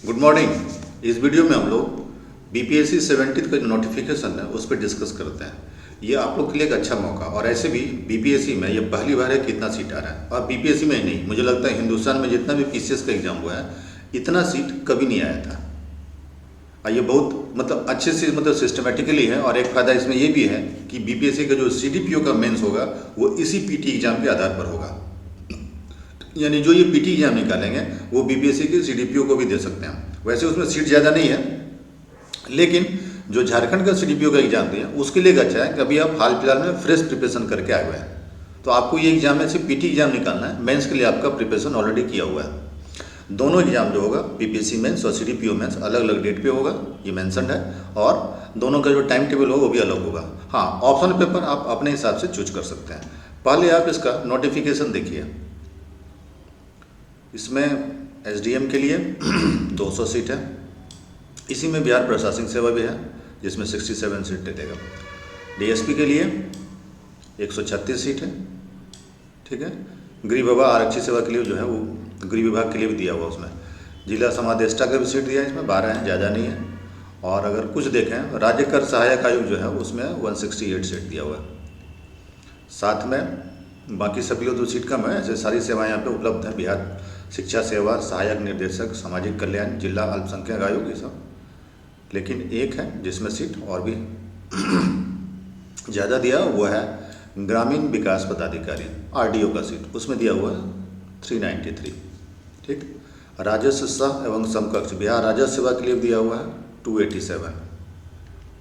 Good morning. इस video में हम लोग बीपीएससी 70 का जो नोटिफिकेशन है उस पर डिस्कस करते हैं। ये आप लोग के लिए एक अच्छा मौका, और ऐसे भी बीपीएससी में ये पहली बार है कितना सीट आ रहा है। और बीपीएससी में ही नहीं, मुझे लगता है हिंदुस्तान में जितना भी पीसीएस का एग्जाम हुआ है इतना सीट कभी नहीं आया था। और ये बहुत अच्छे से सिस्टमेटिकली है। और एक फ़ायदा इसमें ये भी है कि बीपीएससी का जो सीडीपीओ का मेंस होगा वो इसी पीटी एग्जाम के आधार पर होगा। यानी जो ये पीटी एग्जाम निकालेंगे वो बीपीएससी के सीडीपीओ को भी दे सकते हैं। वैसे उसमें सीट ज़्यादा नहीं है, लेकिन जो झारखंड का सीडीपीओ का एग्जाम दिया उसके लिए अच्छा है कि अभी आप हाल फिलहाल में फ्रेश प्रिपरेशन करके आए हुए हैं, तो आपको ये एग्जाम में से पीटी एग्जाम निकालना है। मेंस के लिए आपका प्रिपरेशन ऑलरेडी किया हुआ है। दोनों एग्जाम जो होगा बीपीएससी मेंस और सीडीपीओ मेंस अलग अलग डेट पे होगा, ये मेंशनड है। और दोनों का जो टाइम टेबल होगा वो भी अलग होगा। हाँ, ऑप्शनल पेपर आप अपने हिसाब से चूज कर सकते हैं। पहले आप इसका नोटिफिकेशन देखिए। इसमें एसडीएम के लिए 200 सीट है। इसी में बिहार प्रशासनिक सेवा भी है जिसमें 67 सीट देगा। डीएसपी के लिए 136 सीट है, ठीक है। गृह विभाग आरक्षी सेवा के लिए जो है वो गृह विभाग के लिए भी दिया हुआ उसमें। जिला समादेष्टा का भी सीट दिया है, इसमें 12 है, ज़्यादा नहीं है। और अगर कुछ देखें राज्य कर सहायक आयोग जो है उसमें 168 सीट दिया हुआ है। साथ में बाकी सभी लोग 2 सीट कम है। ऐसे सारी सेवाएं यहाँ पे उपलब्ध हैं। बिहार शिक्षा सेवा, सहायक निर्देशक, सामाजिक कल्याण, जिला अल्पसंख्यक आयोग, ये सब। लेकिन एक है जिसमें सीट और भी ज़्यादा दिया, वो है ग्रामीण विकास पदाधिकारी आरडीओ का सीट, उसमें दिया हुआ है 393, ठीक। राजस्व सह एवं समकक्ष बिहार राजस्व सेवा के लिए दिया हुआ है 287।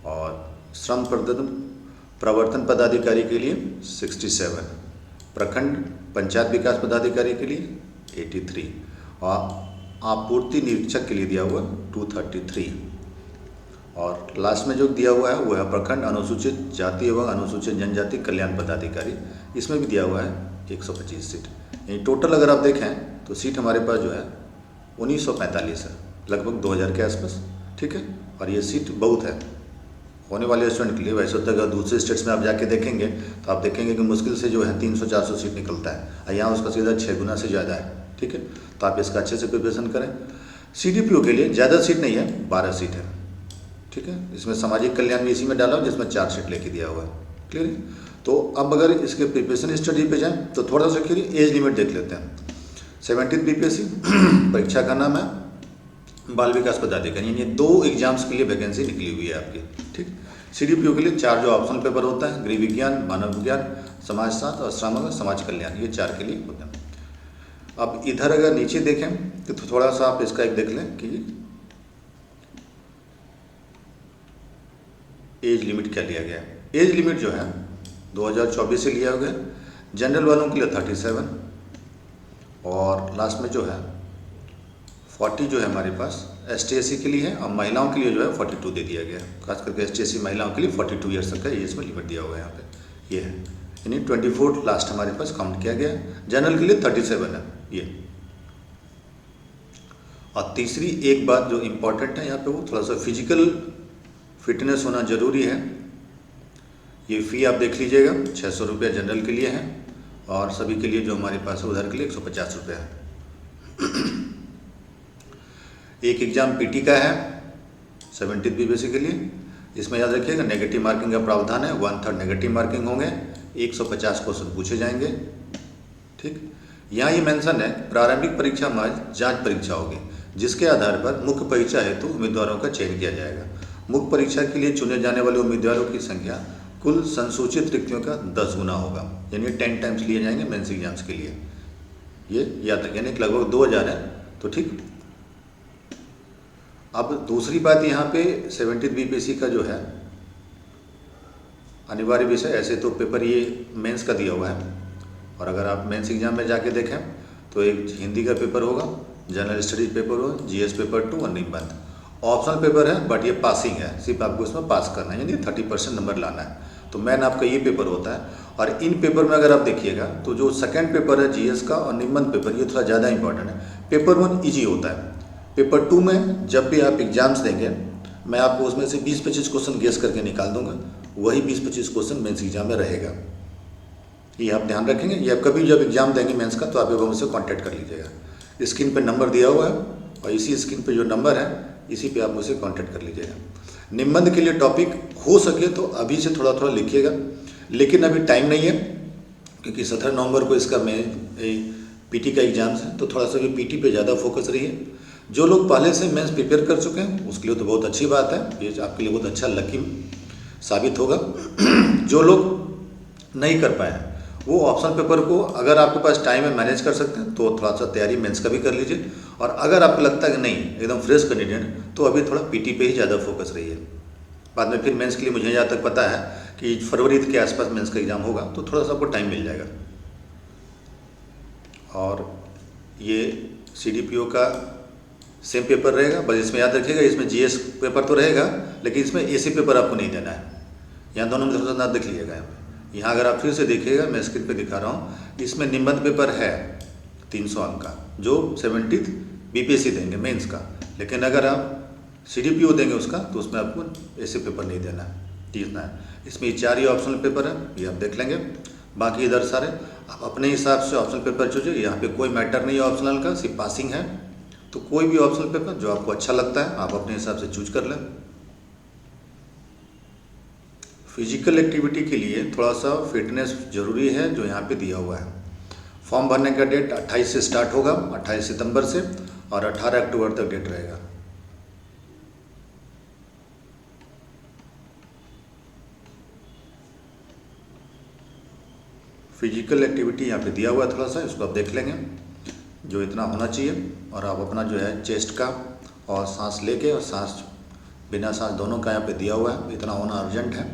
और श्रम प्रवर्तन पदाधिकारी के लिए 67, प्रखंड पंचायत विकास पदाधिकारी के लिए 83, और आपूर्ति निरीक्षक के लिए दिया हुआ 233। और लास्ट में जो दिया हुआ है वो है प्रखंड अनुसूचित जाति एवं अनुसूचित जनजाति कल्याण पदाधिकारी, इसमें भी दिया हुआ है 125 सीट। यानी टोटल अगर आप देखें तो सीट हमारे पास जो है 1945 है, लगभग 2000 के आसपास, ठीक है। और ये सीट बहुत है होने वाले स्टूडेंट के लिए। वैसे होता है अगर दूसरे स्टेट्स में आप जाके देखेंगे तो आप देखेंगे कि मुश्किल से जो है 300-400 सीट निकलता है, और यहाँ उसका सीधा 6 गुना से ज़्यादा है, ठीक है। तो आप इसका अच्छे से प्रिपरेशन करें। सीडीपीओ के लिए ज़्यादा सीट नहीं है, 12 सीट है, ठीक है। इसमें सामाजिक कल्याण भी इसी में डाला जिसमें 4 सीट लेके दिया हुआ है, क्लियर है। तो अब अगर इसके प्रिपरेशन स्टडी पे जाएँ तो थोड़ा सा क्लियर एज लिमिट देख लेते हैं। 70 बीपीएससी परीक्षा का नाम है बाल विकास पदाधिकारी। यानी 2 एग्जाम्स के लिए वैकेंसी निकली हुई है आपकी, ठीक। सीडीपीओ के लिए 4 जो ऑप्शनल पेपर होता है, गृह विज्ञान, मानव विज्ञान, समाजशास्त्र और श्रम समाज कल्याण, ये 4 के लिए होता है। अब इधर अगर नीचे देखें तो थोड़ा सा आप इसका एक देख लें कि एज लिमिट क्या लिया गया है। एज लिमिट जो है 2024 से लिया गया। जनरल वालों के लिए 37, और लास्ट में जो है 40 जो है हमारे पास ST/SC के लिए है, और महिलाओं के लिए जो है 42 दे दिया गया है। खास करके ST/SC महिलाओं के लिए 42 ईयर्स तक का एज में लिमिट दिया हुआ है यहाँ पे, ये है। यानी 24 लास्ट हमारे पास काउंट किया गया है। जनरल के लिए 37 है ये। और तीसरी एक बात जो इम्पोर्टेंट है यहाँ पे, वो थोड़ा सा फिजिकल फिटनेस होना जरूरी है। ये फ़ी आप देख लीजिएगा, 600 रुपये जनरल के लिए है, और सभी के लिए जो हमारे पास है उधर के लिए 150 रुपये है। एक एग्ज़ाम पीटी का है 70 बीपीएससी के लिए। इसमें याद रखिएगा नेगेटिव मार्किंग का प्रावधान है, 1/3 नेगेटिव मार्किंग होंगे, 150 क्वेश्चन पूछे जाएंगे, ठीक। यहाँ ये मेंशन है प्रारंभिक परीक्षा महज जांच परीक्षा होगी, जिसके आधार पर मुख्य परीक्षा हेतु उम्मीदवारों का चयन किया जाएगा। मुख्य परीक्षा के लिए चुने जाने वाले उम्मीदवारों की संख्या कुल संसूचित रिक्तियों का 10 गुना होगा। यानी 10 टाइम्स लिए जाएंगे मेंस एग्जाम्स के लिए, ये याद रखें। यानी लगभग 2000 है, तो ठीक। अब दूसरी बात यहाँ पे 70 बीपीएससी का जो है अनिवार्य विषय, ऐसे तो पेपर ये मेंस का दिया हुआ है, और अगर आप मेंस एग्जाम में जाके देखें तो एक हिंदी का पेपर होगा, जनरल स्टडीज पेपर होगा, जीएस पेपर 2 और निबंध। ऑप्शनल पेपर है बट ये पासिंग है, सिर्फ आपको इसमें पास करना है, यानी 30% नंबर लाना है। तो मेन आपका ये पेपर होता है। और इन पेपर में अगर आप देखिएगा तो जो सेकंड पेपर है जीएस का और निबंध पेपर, ये थोड़ा ज़्यादा इंपॉर्टेंट है। पेपर 1 ईजी होता है। पेपर 2 में जब भी आप एग्जाम्स देंगे, मैं आपको उसमें से 20-25 क्वेश्चन गेस करके निकाल दूंगा, वही 20-25 क्वेश्चन मेंस एग्जाम में रहेगा। ये आप ध्यान रखेंगे। ये आप कभी जब एग्जाम देंगे मेंस का तो आप मुझसे कांटेक्ट कर लीजिएगा। स्क्रीन पर नंबर दिया हुआ है, और इसी स्क्रीन पे जो नंबर है इसी पे आप मुझसे कांटेक्ट कर लीजिएगा। निबंध के लिए टॉपिक हो सके तो अभी से थोड़ा थोड़ा लिखिएगा, लेकिन अभी टाइम नहीं है क्योंकि 17 नवंबर को इसका पीटी का एग्ज़ाम्स है, तो थोड़ा सा भी पीटी पे ज़्यादा फोकस रहिए। जो लोग पहले से मेंस प्रिपेयर कर चुके हैं उसके लिए तो बहुत अच्छी बात है, ये आपके लिए बहुत अच्छा लकी साबित होगा। जो लोग नहीं कर पाए हैं वो ऑप्शनल पेपर को, अगर आपके पास टाइम है, मैनेज कर सकते हैं तो थोड़ा सा तैयारी मेंस का भी कर लीजिए। और अगर आपको लगता है कि नहीं एकदम फ्रेश कैंडिडेट, तो अभी थोड़ा पीटी पे ही ज़्यादा फोकस रहिए। बाद में फिर मेंस के लिए मुझे जहाँ तक पता है कि फरवरी के आसपास मेंस का एग्ज़ाम होगा, तो थोड़ा सा आपको टाइम मिल जाएगा। और ये CDPO का सेम पेपर रहेगा, बस इसमें याद रखिएगा इसमें GS पेपर तो रहेगा, लेकिन इसमें AC पेपर आपको नहीं देना है। यहाँ दोनों में थोड़ा सा देख लीजिएगा। यहाँ अगर आप फिर से देखिएगा, मैं स्क्रीन पे दिखा रहा हूँ, इसमें निबंध पेपर है 300 अंक का, जो 70 BPSC देंगे मेंस का, लेकिन अगर आप CDPO देंगे उसका तो उसमें आपको AC पेपर नहीं देना है, इतना है। इसमें 4 ही ऑप्शनल पेपर है, ये आप देख लेंगे। बाकी इधर सारे आप अपने हिसाब से ऑप्शनल पेपर चूजिए, यहाँ पे कोई मैटर नहीं है ऑप्शनल का, सिर्फ पासिंग है। तो कोई भी ऑप्शनल पेपर जो आपको अच्छा लगता है आप अपने हिसाब से चूज कर लें। फिजिकल एक्टिविटी के लिए थोड़ा सा फिटनेस जरूरी है, जो यहाँ पे दिया हुआ है। फॉर्म भरने का डेट 28 से स्टार्ट होगा, 28 सितंबर से, और 18 अक्टूबर तक डेट रहेगा। फिजिकल एक्टिविटी यहाँ पे दिया हुआ है, थोड़ा सा इसको आप देख लेंगे, जो इतना होना चाहिए। और आप अपना जो है चेस्ट का और सांस लेके और सांस बिना सांस दोनों का यहाँ पे दिया हुआ है, इतना होना अर्जेंट है,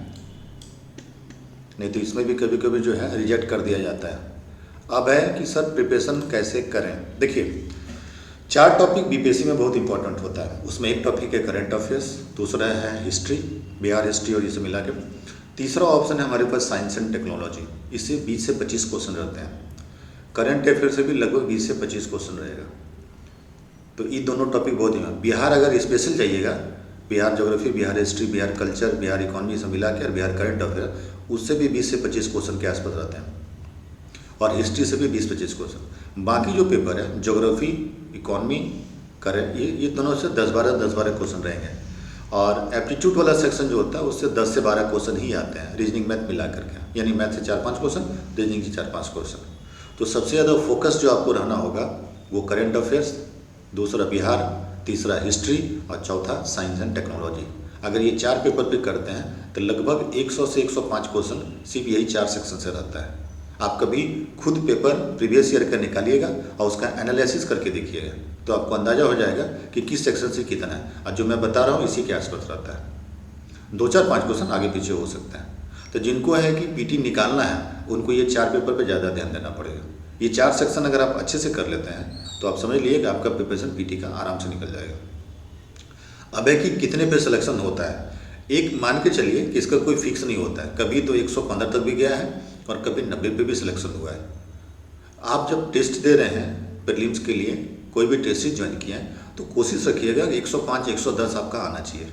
नहीं तो इसमें भी कभी कभी जो है रिजेक्ट कर दिया जाता है। अब है कि सर प्रिपरेशन कैसे करें। देखिए 4 टॉपिक BPSC में बहुत इंपॉर्टेंट होता है, उसमें एक टॉपिक है करंट अफेयर्स, दूसरा है हिस्ट्री, बिहार हिस्ट्री और इसे मिला के, तीसरा ऑप्शन है हमारे पास साइंस एंड टेक्नोलॉजी, इससे 20 से 25 क्वेश्चन रहते हैं। करंट अफेयर से भी लगभग 20 से 25 क्वेश्चन रहेगा। तो ये दोनों टॉपिक बहुत ही हैं। बिहार अगर स्पेशल जाइएगा, Bihar geography, Bihar history, Bihar culture, Bihar economy से मिला के और बिहार करंट अफेयर, उससे भी 20 से 25 क्वेश्चन के आसपास रहते हैं, और हिस्ट्री से भी 20-25 क्वेश्चन। बाकी जो पेपर है ज्योग्राफी, इकोनॉमी, करंट, ये दोनों से 10-12 क्वेश्चन रहेंगे। और एप्टीट्यूड वाला सेक्शन जो होता है उससे 10 से 12 क्वेश्चन ही आते हैं, रीजनिंग मैथ मिला करके, यानी मैथ से 4-5 क्वेश्चन, रीजनिंग से 4-5 क्वेश्चन। तो सबसे ज़्यादा फोकस जो आपको रहना होगा वो करंट अफेयर्स, दूसरा बिहार, तीसरा हिस्ट्री और चौथा साइंस एंड टेक्नोलॉजी। अगर ये 4 पेपर पे करते हैं तो लगभग 100 से 105 क्वेश्चन सिर्फ यही 4 सेक्शन से रहता है। आप कभी खुद पेपर प्रीवियस ईयर का निकालिएगा और उसका एनालिसिस करके देखिएगा, तो आपको अंदाज़ा हो जाएगा कि किस सेक्शन से कितना है, और जो मैं बता रहा हूँ इसी के आसपास रहता है। 2-4-5 क्वेश्चन आगे पीछे हो सकता है। तो जिनको है कि पीटी निकालना है उनको ये 4 पेपर पे ज़्यादा ध्यान देना पड़ेगा। ये 4 सेक्शन अगर आप अच्छे से कर लेते हैं तो आप समझ लीजिए कि आपका प्रिपरेशन पीटी का आराम से निकल जाएगा। अब है कि कितने पे सिलेक्शन होता है, एक मान के चलिए कि इसका कोई फिक्स नहीं होता है, कभी तो 115 तक भी गया है और कभी 90 पे भी सिलेक्शन हुआ है। आप जब टेस्ट दे रहे हैं प्रीलिम्स के लिए, कोई भी टेस्ट सीरीज ज्वाइन किया है, तो कोशिश रखिएगा कि 105-110 आपका आना चाहिए,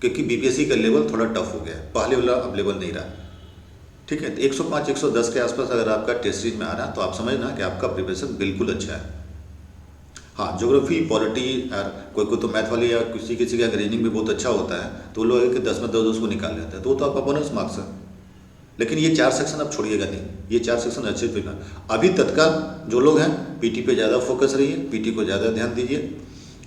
क्योंकि बीपीएससी का लेवल थोड़ा टफ हो गया है, पहले वाला अब लेवल नहीं रहा। ठीक है, तो 105-110 के आसपास अगर आपका टेस्ट सीरीज में आ रहा है तो आप समझना कि आपका प्रिपरेशन बिल्कुल अच्छा है। हाँ, ज्योग्राफी, पॉलिटी और कोई तो मैथ वाली या किसी का रीजनिंग भी बहुत अच्छा होता है, तो वो लोग 10 में 10 उसको निकाल लेते हैं, तो वो तो आपका बोनस मार्क्स है। लेकिन ये 4 सेक्शन आप छोड़िएगा नहीं, ये 4 सेक्शन अच्छे पे ना। अभी तत्काल जो लोग हैं पीटी पे ज़्यादा फोकस रहिए, पीटी को ज़्यादा ध्यान दीजिए,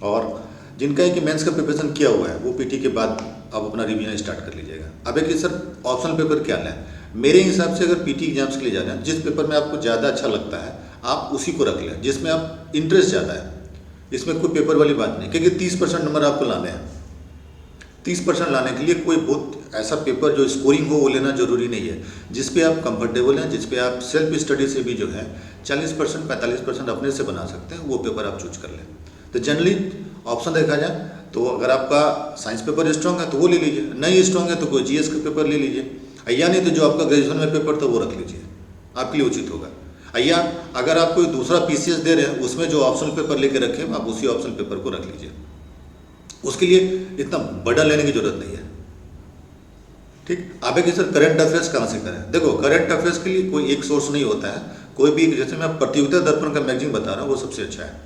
और जिनका है कि मेंस का प्रिपरेशन किया हुआ है वो पीटी के बाद आप अपना रिवीजन स्टार्ट कर लीजिएगा। अब है कि सर ऑप्शनल पेपर क्या लें, मेरे हिसाब से अगर पीटी एग्जाम्स के लिए जा रहे हैं, जिस पेपर में आपको ज़्यादा अच्छा लगता है आप उसी को रख लें, जिसमें आप इंटरेस्ट ज़्यादा है। इसमें कोई पेपर वाली बात नहीं, क्योंकि 30% नंबर आपको लाने हैं। 30% लाने के लिए कोई बहुत ऐसा पेपर जो स्कोरिंग हो वो लेना जरूरी नहीं है। जिस पे आप कंफर्टेबल हैं, जिस पे आप सेल्फ स्टडी से भी जो है 40% 45% अपने से बना सकते हैं, वो पेपर आप चूज कर लें। तो जनरली ऑप्शन देखा जाए तो अगर आपका साइंस पेपर स्ट्रांग है तो वो ले लीजिए, नहीं स्ट्रांग है तो कोई जीएस का पेपर ले लीजिए, या नहीं तो जो आपका ग्रेजुएशन में पेपर था वो रख लीजिए, आपके लिए उचित होगा। या अगर आप कोई दूसरा पीसीएस दे रहे हैं उसमें जो ऑप्शनल पेपर लेके रखें आप उसी ऑप्शनल पेपर को रख लीजिए, उसके लिए इतना बड़ा लेने की जरूरत नहीं है। ठीक, आप कि सर करंट अफेयर्स कहाँ से करें। देखो, करंट अफेयर्स के लिए कोई एक सोर्स नहीं होता है, कोई भी, जैसे मैं प्रतियोगिता दर्पण का मैगजीन बता रहा हूँ वो सबसे अच्छा है।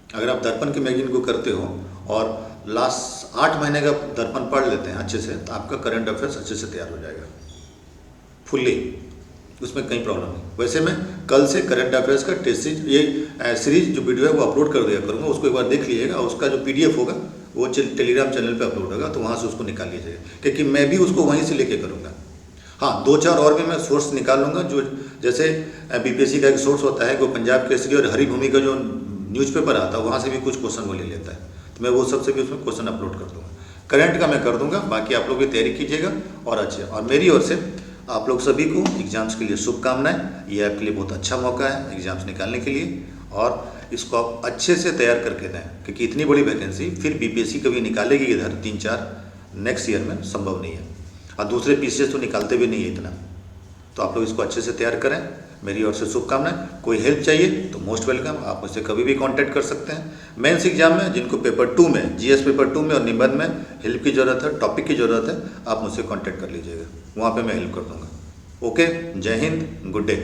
अगर आप दर्पण के मैगजीन को करते हो और लास्ट 8 महीने का दर्पण पढ़ लेते हैं अच्छे से, तो आपका करंट अफेयर्स अच्छे से तैयार हो जाएगा फुल्ली, उसमें कहीं प्रॉब्लम नहीं। वैसे मैं कल से करंट अफेयर्स का टेस्ट सीरीज, ये सीरीज जो वीडियो है वो अपलोड कर दिया करूँगा, उसको एक बार देख लीजिएगा। उसका जो PDF होगा वो टेलीग्राम चैनल पे अपलोड होगा, तो वहाँ से उसको निकाल लीजिएगा, क्योंकि मैं भी उसको वहीं से लेके करूँगा। हाँ, 2-4 और भी मैं सोर्स निकाल लूँगा, जो जैसे BPSC का एक सोर्स होता है वो पंजाब केसरी और हरिभूमि का जो न्यूज़पेपर आता है वहाँ से भी कुछ क्वेश्चन वो ले लेता है, तो मैं वो सबसे भी उसमें क्वेश्चन अपलोड कर दूँगा। करंट का मैं कर दूँगा, बाकी आप लोग भी तैयारी कीजिएगा और अच्छे। और मेरी ओर से आप लोग सभी को एग्ज़ाम्स के लिए शुभकामनाएं। ये आपके लिए बहुत अच्छा मौका है एग्ज़ाम्स निकालने के लिए, और इसको आप अच्छे से तैयार करके दें, क्योंकि इतनी बड़ी वैकेंसी फिर BPSC कभी निकालेगी इधर 3-4 नेक्स्ट ईयर में संभव नहीं है, और दूसरे PCS तो निकालते भी नहीं है इतना। तो आप लोग इसको अच्छे से तैयार करें, मेरी ओर से शुभकामनाएं। कोई हेल्प चाहिए तो मोस्ट वेलकम, आप मुझसे कभी भी कांटेक्ट कर सकते हैं। मेंस एग्जाम में जिनको पेपर 2 में, GS पेपर 2 में और निबंध में हेल्प की ज़रूरत है, टॉपिक की ज़रूरत है, आप मुझसे कांटेक्ट कर लीजिएगा, वहाँ पे मैं हेल्प कर दूँगा। ओके, जय हिंद, गुड डे।